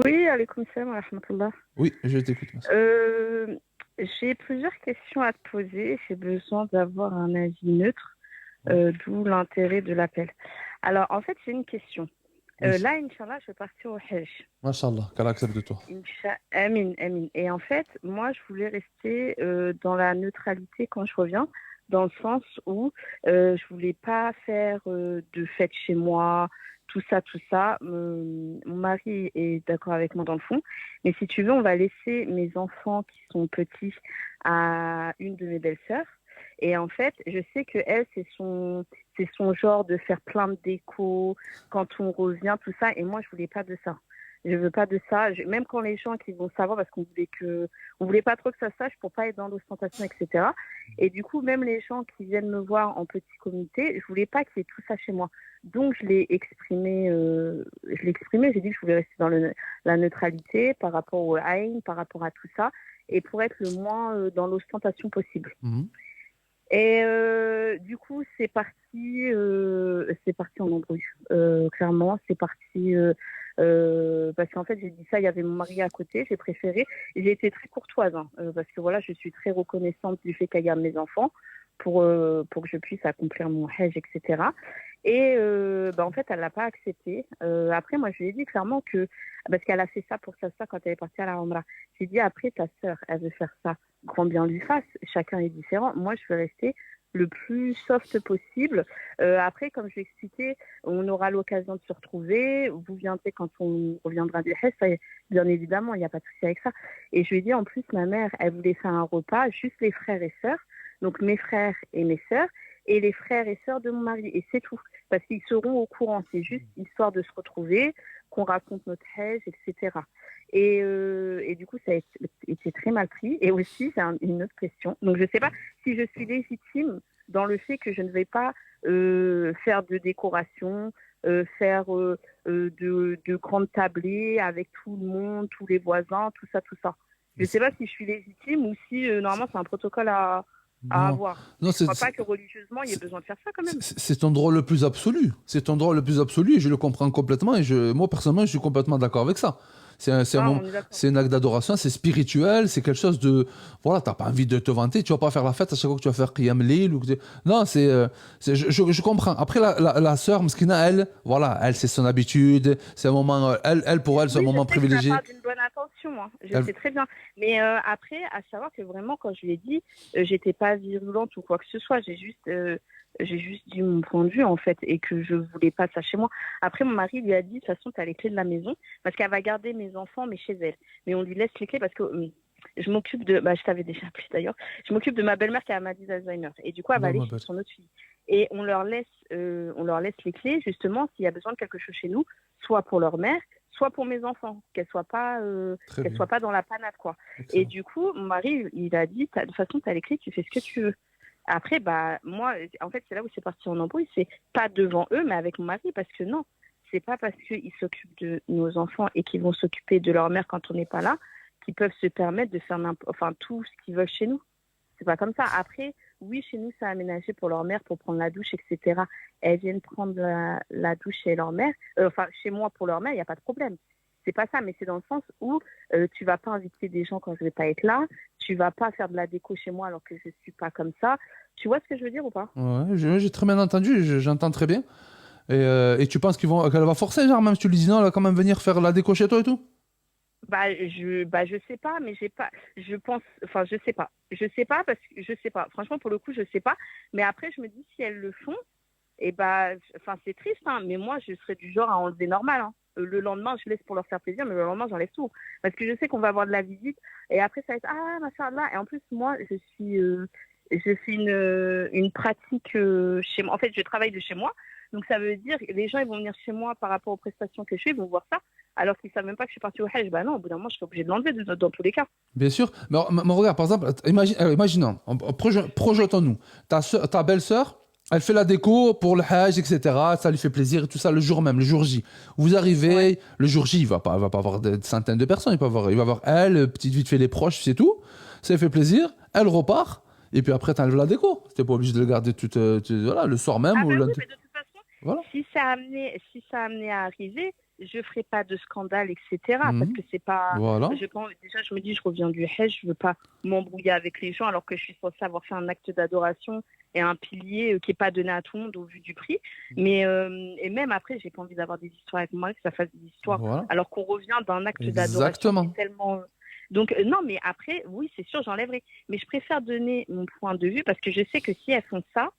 Oui, alaykoum salam wa rahmatullah. Oui, je t'écoute, Mas. Euh, j'ai plusieurs questions à te poser. J'ai besoin d'avoir un avis neutre, Oui, d'où l'intérêt de l'appel. Alors, en fait, j'ai une question. oui. Là, Inch'Allah, je vais partir au Hajj. Masha'Allah, qu'Allah accepte de toi. Amin, amin. Et en fait, moi, je voulais rester dans la neutralité quand je reviens, dans le sens où je voulais pas faire de fête chez moi, tout ça, tout ça. Mon mari est d'accord avec moi dans le fond, mais si tu veux, on va laisser mes enfants qui sont petits à une de mes belles-sœurs. Et en fait, je sais que elle, c'est son genre de faire plein de déco quand on revient, tout ça. Et moi, je voulais pas de ça. Je veux pas de ça. Même quand les gens qui vont savoir, parce on voulait pas trop que ça se sache pour pas être dans l'ostentation, etc. Et du coup, même les gens qui viennent me voir en petit comité, je voulais pas qu'il y ait tout ça chez moi. Donc, je l'ai exprimé. J'ai dit que je voulais rester dans la neutralité par rapport au Aïn, par rapport à tout ça, et pour être le moins dans l'ostentation possible. Mhm. Et du coup, c'est parti en embrouille. Clairement, c'est parti parce qu'en fait, j'ai dit ça, il y avait mon mari à côté, j'ai préféré. Et j'ai été très courtoise, hein, parce que voilà, je suis très reconnaissante du fait qu'elle garde mes enfants pour que je puisse accomplir mon hajj, etc. Et en fait, elle l'a pas accepté. Après, moi, je lui ai dit clairement que, parce qu'elle a fait ça pour sa sœur quand elle est partie à la Rambla. J'ai dit, après, ta sœur, elle veut faire ça, grand bien lui fasse. Chacun est différent. Moi, je veux rester le plus soft possible. Après, comme je l'ai expliqué, on aura l'occasion de se retrouver. Vous viendrez quand on reviendra du Hess, bien évidemment, il n'y a pas de souci avec ça. Et je lui ai dit, en plus, ma mère, elle voulait faire un repas, juste les frères et sœurs, donc mes frères et mes sœurs, et les frères et sœurs de mon mari. Et c'est tout. Parce qu'ils seront au courant. C'est juste histoire de se retrouver, qu'on raconte notre Hajj, etc. Et du coup, ça a été très mal pris. Et aussi, j'ai une autre question. Donc, je ne sais pas si je suis légitime dans le fait que je ne vais pas faire de décoration, faire de grandes tablées avec tout le monde, tous les voisins, tout ça, tout ça. Je ne sais pas si je suis légitime ou si normalement c'est un protocole à Non, avoir. non, Je ne crois pas que religieusement il y ait c'est- besoin de faire ça quand même. c'est ton droit le plus absolu. C'est ton droit le plus absolu et je le comprends complètement. Moi, personnellement, je suis complètement d'accord avec ça. Ah, on est d'accord. C'est un acte d'adoration, c'est spirituel, c'est quelque chose de. Voilà, t'as pas envie de te vanter, tu vas pas faire la fête à chaque fois que tu vas faire Qiyam Layl Non, je comprends. Après, la sœur, Mskina, elle, voilà, elle, c'est son habitude, c'est un moment. Pour elle, c'est un Oui, je moment sais que ça privilégié. part d'une bonne intention, hein. Je Elle- sais très bien. Mais après, à savoir que vraiment, quand je lui ai dit, j'étais pas virulente ou quoi que ce soit. J'ai juste dit mon point de vue, en fait, et que je voulais pas ça chez moi. Après, mon mari lui a dit, de toute façon, tu as les clés de la maison, parce qu'elle va garder mes enfants, mais chez elle. Mais on lui laisse les clés parce que je m'occupe de, je t'avais déjà appelé d'ailleurs, je m'occupe de ma belle-mère qui a la maladie d'Alzheimer. Et du coup, elle va Non, aller ma chez belle. son autre fille. Et on leur laisse les clés, justement, s'il y a besoin de quelque chose chez nous, soit pour leur mère, soit pour mes enfants, Très qu'elles bien. soient pas dans la panade, quoi. Et Excellent. du coup, mon mari, il a dit, de toute façon, tu as les clés, tu fais ce que tu veux. Après, moi, en fait, c'est là où c'est parti en embrouille, c'est pas devant eux, mais avec mon mari, parce que non, c'est pas parce qu'ils s'occupent de nos enfants et qu'ils vont s'occuper de leur mère quand on n'est pas là, qu'ils peuvent se permettre de faire tout ce qu'ils veulent chez nous. C'est pas comme ça. Après, oui, chez nous, ça a aménagé pour leur mère, pour prendre la douche, etc. Elles viennent prendre la douche chez leur mère, chez moi pour leur mère, il n'y a pas de problème. C'est pas ça, mais c'est dans le sens où tu vas pas inviter des gens quand je vais pas être là, tu vas pas faire de la déco chez moi alors que je suis pas comme ça. Tu vois ce que je veux dire ou pas? Ouais, j'ai très bien entendu, j'entends très bien. Et tu penses qu'elle va forcer, genre, même si tu lui dis non, elle va quand même venir faire la déco chez toi et tout? Je sais pas, mais j'ai pas, je pense, enfin, je sais pas parce que je sais pas. Franchement, pour le coup, je sais pas. Mais après, je me dis si elles le font, et c'est triste, hein, mais moi, je serais du genre à enlever normal, hein. Le lendemain, je laisse pour leur faire plaisir, mais le lendemain, j'enlève tout. Parce que je sais qu'on va avoir de la visite, et après, ça va être, ah, machallah. Et en plus, moi, je fais une pratique chez moi. En fait, je travaille de chez moi. Donc, ça veut dire, les gens, ils vont venir chez moi par rapport aux prestations que je fais, ils vont voir ça, alors qu'ils savent même pas que je suis partie au Hajj. Bah non, au bout d'un moment, je suis obligée de l'enlever dans tous les cas. Bien sûr. Mais regarde, par exemple, imaginons, projetons-nous. Ta belle-sœur, elle fait la déco pour le Hajj, etc. Ça lui fait plaisir et tout ça le jour même, le jour J. Vous Ouais. arrivez, le jour J, il va pas avoir des centaines de personnes. Il va avoir elle, petite vite fait les proches, c'est tout. Ça lui fait plaisir. Elle repart. Et puis après, t'enlèves la déco. T'es pas obligé de le garder voilà, le soir même Ah ou ben le oui, lundi. mais de toute façon, Voilà. si ça amenait à arriver, je ferai pas de scandale, etc. Parce Mhm. que c'est pas, Voilà. déjà, je me dis, je reviens du Hajj, je veux pas m'embrouiller avec les gens alors que je suis censée avoir fait un acte d'adoration et un pilier qui est pas donné à tout le monde au vu du prix. Mais, et même après, j'ai pas envie d'avoir des histoires avec moi, que ça fasse des histoires Voilà. alors qu'on revient d'un acte d'adoration qui est Exactement. tellement, donc, non, mais après, oui, c'est sûr, j'enlèverai. Mais je préfère donner mon point de vue parce que je sais que si elles font ça,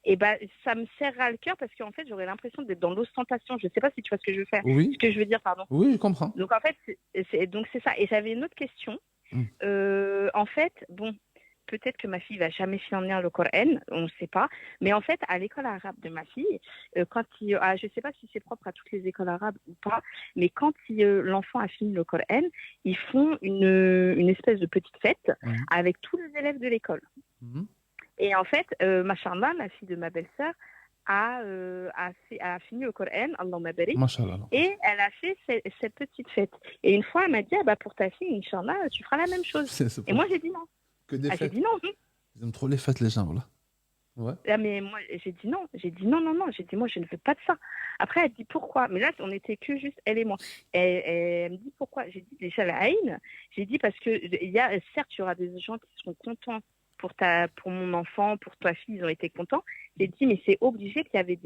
et ben, ça me serrera le cœur parce qu'en fait, j'aurais l'impression d'être dans l'ostentation. Je ne sais pas si tu vois ce que je veux faire, ce Oui. que je veux dire, pardon. Oui, je comprends. Donc en fait, donc c'est ça. Et j'avais une autre question. Mm. En fait, bon, peut-être que ma fille va jamais finir le Coran, on ne sait pas. Mais en fait, à l'école arabe de ma fille, je ne sais pas si c'est propre à toutes les écoles arabes ou pas, mais quand l'enfant a fini le Coran, ils font une espèce de petite fête Mhm. avec tous les élèves de l'école. Mhm. Et en fait, Machallah, la fille de ma belle-sœur, a fini le Coran, Allahumma barik, Mashallah. et elle a fait cette petite fête. Et une fois, elle m'a dit, ah bah pour ta fille, Inch'Allah, tu feras la même chose. C'est Et pas moi, j'ai dit non. que des Ah, j'ai fêtes. dit non. Ils aiment trop les fêtes, les gens, voilà. Ouais. Ah, mais moi, j'ai dit non. J'ai dit non, non, non. J'ai dit, moi, je ne veux pas de ça. Après, elle dit pourquoi. Mais là, on était que juste elle et moi. Elle me dit pourquoi. J'ai dit déjà la haine. J'ai dit parce que certes, il y aura des gens qui seront contents pour mon enfant, pour ta fille, ils ont été contents. J'ai dit, mais c'est obligé qu'il y avait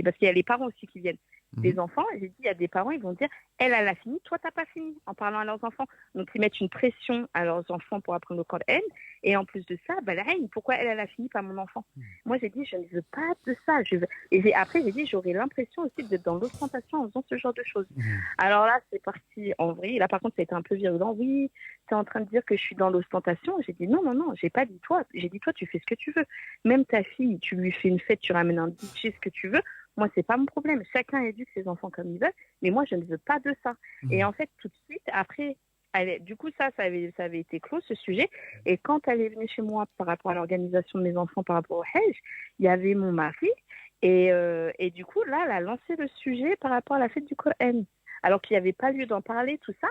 parce qu'il y a les parents aussi qui viennent. Mhm. Des enfants, et j'ai dit, il y a des parents, ils vont dire, elle a fini, toi, t'as pas fini, en parlant à leurs enfants. Donc, ils mettent une pression à leurs enfants pour apprendre le Coran. Et en plus de ça, bah, la haine, pourquoi elle a fini, pas mon enfant? Moi, j'ai dit, je ne veux pas de ça. Après, j'ai dit, j'aurais l'impression aussi d'être dans l'ostentation en faisant ce genre de choses. Mhm. Alors là, c'est parti en vrille. Là, par contre, ça a été un peu virulent. Oui, tu es en train de dire que je suis dans l'ostentation. J'ai dit, non, non, non, j'ai pas dit toi. J'ai dit, toi, tu fais ce que tu veux. Même ta fille, tu lui fais une fête, tu ramènes un DJ, ce que tu veux. Moi, c'est pas mon problème. Chacun éduque ses enfants comme il veut. Mais moi, je ne veux pas de ça. Et en fait, tout de suite, après, du coup, ça avait été clos, ce sujet. Et quand elle est venue chez moi par rapport à l'organisation de mes enfants, par rapport au Hajj, il y avait mon mari. Et du coup, là, elle a lancé le sujet par rapport à la fête du Coran. Alors qu'il n'y avait pas lieu d'en parler, tout ça.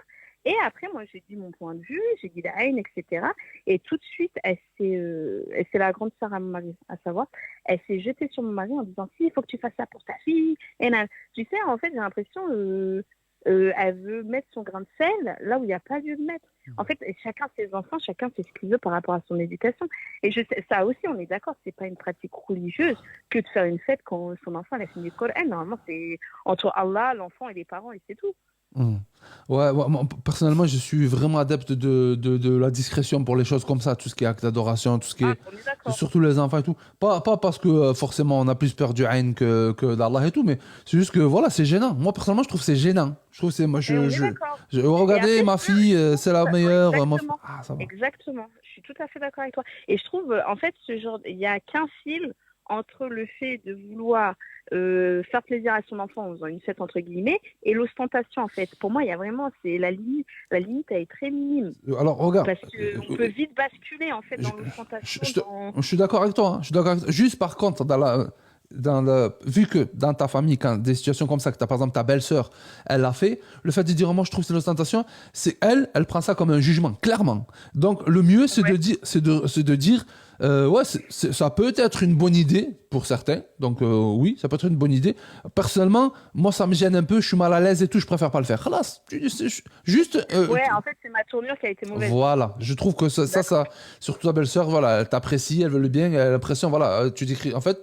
Et après, moi, j'ai dit mon point de vue, j'ai dit la haine, etc. Et tout de suite, c'est la grande sœur à mon mari, à savoir, elle s'est jetée sur mon mari en disant, si, il faut que tu fasses ça pour ta fille. Et là, tu sais, en fait, j'ai l'impression, elle veut mettre son grain de sel là où il n'y a pas lieu de mettre. En fait, chacun ses enfants, chacun fait ce qu'il veut par rapport à son éducation. Et ça aussi, on est d'accord, c'est pas une pratique religieuse que de faire une fête quand son enfant a fini le Coran. Normalement, c'est entre Allah, l'enfant et les parents et c'est tout. Mhm. Ouais, ouais, moi, personnellement, je suis vraiment adepte de la discrétion pour les choses comme ça, tout ce qui est acte d'adoration, tout ce qui Ah, est. on est d'accord. Surtout les enfants et tout. Pas parce que forcément on a plus peur du haine que d'Allah et tout, mais c'est juste que voilà, c'est gênant. Moi, personnellement, je trouve que c'est gênant. Je trouve que c'est. Moi, Et on est d'accord. Et regardez, après, ma fille, je trouve c'est la ouais, meilleure. exactement. Ah, ça va. Exactement. Je suis tout à fait d'accord avec toi. Et je trouve, en fait, il n'y a qu'un fil entre le fait de vouloir faire plaisir à son enfant en faisant une fête entre guillemets et l'ostentation en fait. Pour moi, il y a vraiment, c'est la limite elle est très minime Alors, regarde. parce qu'on peut vite basculer en fait Je, dans l'ostentation. je te- je suis d'accord avec toi. Hein. Je suis d'accord avec toi. Juste par contre, vu que dans ta famille, quand des situations comme ça, que tu as par exemple ta belle-sœur, elle l'a fait, le fait de dire moi je trouve que c'est l'ostentation, c'est elle prend ça comme un jugement, clairement. Donc le mieux c'est Ouais. de dire, ouais, ça peut être une bonne idée pour certains. Donc oui, ça peut être une bonne idée. Personnellement, moi ça me gêne un peu, je suis mal à l'aise et tout, je préfère pas le faire. Khalas, juste Ouais, en fait, c'est ma tournure qui a été mauvaise. voilà, je trouve que D'accord. surtout ta belle-sœur, voilà, elle t'apprécie, elle veut le bien, elle a l'impression, voilà, tu décris. En fait,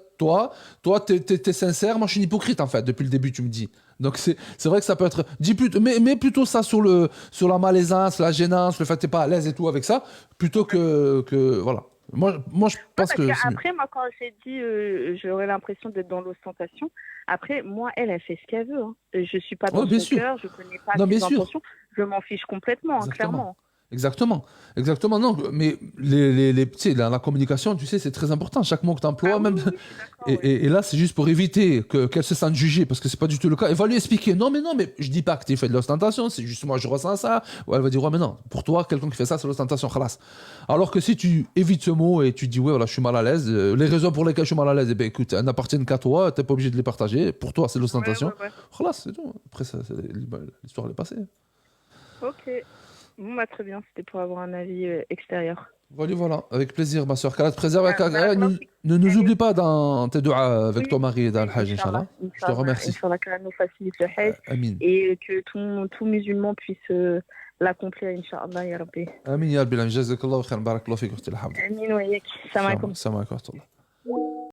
t'es sincère, moi, je suis une hypocrite, en fait, depuis le début, tu me dis. Donc, c'est vrai que ça peut être. Dis plutôt, mais plutôt ça sur la malaisance, la gênance, le fait que t'es pas à l'aise et tout avec ça, plutôt voilà. Moi, je Ouais, pense parce que c'est mieux. qu'après, moi, quand j'ai dit j'aurais l'impression d'être dans l'ostentation, après, moi, elle fait ce qu'elle veut. Hein. Je suis pas Ouais, dans bien son sûr. cœur, je connais pas Non, bien ses sûr. intentions, je m'en fiche complètement, hein, Exactement. clairement. Exactement. Exactement. Non, mais tu sais, la communication, tu sais, c'est très important. Chaque mot que tu emploies, Ah oui, même. oui, oui, je suis d'accord, ouais. Et là, c'est juste pour éviter qu'elle se sente jugée, parce que c'est pas du tout le cas. Elle va lui expliquer, non, mais je dis pas que tu fais de l'ostentation, c'est juste moi, je ressens ça. Ou elle va dire, ouais, mais non, pour toi, quelqu'un qui fait ça, c'est l'ostentation, khalas. Alors que si tu évites ce mot et tu dis, ouais, voilà, je suis mal à l'aise, les raisons pour lesquelles je suis mal à l'aise, eh ben, écoute, elles n'appartiennent qu'à toi, t'es pas obligé de les partager. Pour toi, c'est Ouais, l'ostentation. ouais, ouais. Khalas, c'est tout. Après, l'histoire elle est passée. Ok. Bon, bah, très bien, c'était pour avoir un avis extérieur. Voilà, voilà, avec plaisir, ma soeur. Qu'Allah te préserve. Barakallahu fik. Ne nous Allez. oublie pas dans tes doigts avec Oui, ton mari dans oui, le Hajj, Inch'Allah. Je te remercie. Inch'Allah, qu'Allah nous facilite le Hajj Amin. et que tout musulman puisse l'accomplir, Inch'Allah, ya Rabbi. Amin, ya Rabbi. Jazakallahu khairan. Barakallahu fik, ukhti al-Hamd. Amin wa yak. Salam alaikum. Salam alaikum.